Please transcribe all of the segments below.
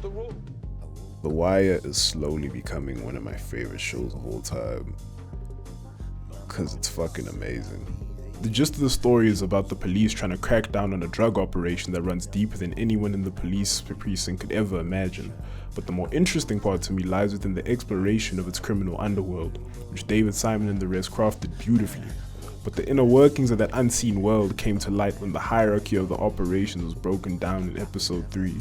the rule. The Wire is slowly becoming one of my favorite shows of all time, cause it's fucking amazing. The gist of the story is about the police trying to crack down on a drug operation that runs deeper than anyone in the police precinct could ever imagine. But the more interesting part to me lies within the exploration of its criminal underworld, which David Simon and the rest crafted beautifully. But the inner workings of that unseen world came to light when the hierarchy of the operation was broken down in episode 3,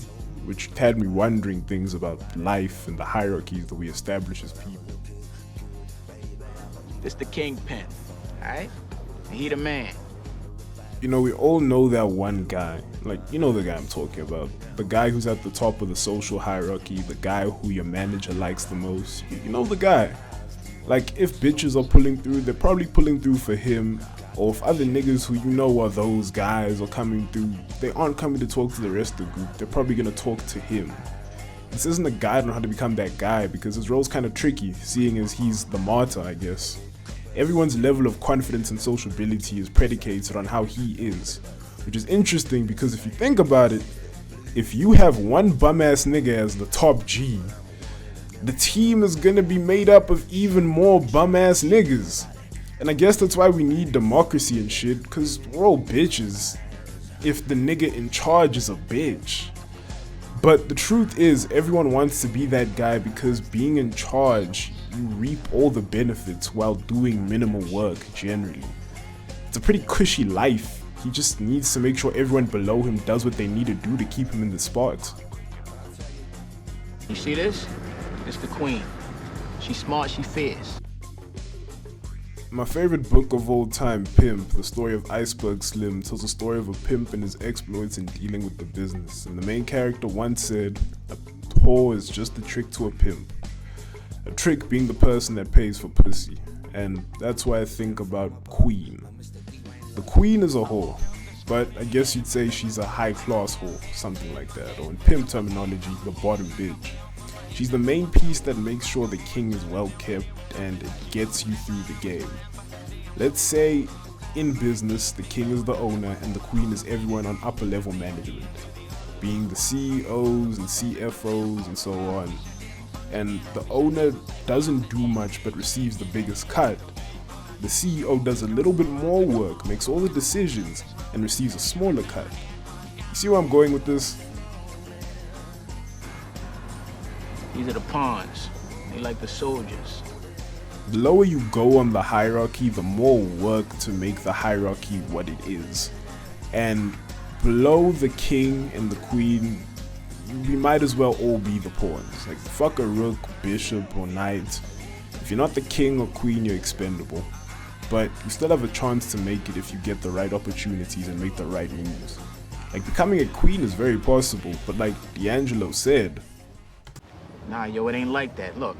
which had me wondering things about life and the hierarchies that we establish as people. This the Kingpin, alright? He the man. You know, we all know that one guy, like, you know the guy I'm talking about. The guy who's at the top of the social hierarchy, the guy who your manager likes the most. You know the guy. Like, if bitches are pulling through, they're probably pulling through for him. Or if other niggas who you know are those guys are coming through, they aren't coming to talk to the rest of the group, they're probably gonna talk to him. This isn't a guide on how to become that guy, because his role's kinda tricky, seeing as he's the martyr, I guess. Everyone's level of confidence and sociability is predicated on how he is, which is interesting because if you think about it, if you have one bum-ass nigga as the top G, the team is gonna be made up of even more bum-ass niggas. And I guess that's why we need democracy and shit, cause we're all bitches if the nigga in charge is a bitch. But the truth is, everyone wants to be that guy because being in charge, you reap all the benefits while doing minimal work generally. It's a pretty cushy life. He just needs to make sure everyone below him does what they need to do to keep him in the spot. You see this? It's the queen. She's smart, she fierce. My favorite book of all time, Pimp, the story of Iceberg Slim, tells the story of a pimp and his exploits in dealing with the business. And the main character once said, a whore is just a trick to a pimp. A trick being the person that pays for pussy. And that's why I think about Queen. The Queen is a whore, but I guess you'd say she's a high-class whore, something like that, or in pimp terminology, the bottom bitch. She's the main piece that makes sure the king is well kept and it gets you through the game. Let's say in business, the king is the owner and the queen is everyone on upper level management, being the CEOs and CFOs and so on. And the owner doesn't do much but receives the biggest cut. The CEO does a little bit more work, makes all the decisions, and receives a smaller cut. You see where I'm going with this? These are the pawns. They like the soldiers. The lower you go on the hierarchy, the more work to make the hierarchy what it is. And below the king and the queen, we might as well all be the pawns. Like, fuck a rook, bishop, or knight. If you're not the king or queen, you're expendable. But you still have a chance to make it if you get the right opportunities and make the right moves. Like, becoming a queen is very possible, but like D'Angelo said, Nah, yo, it ain't like that. Look,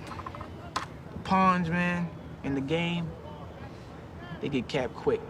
the pawns, man, in the game, they get capped quick.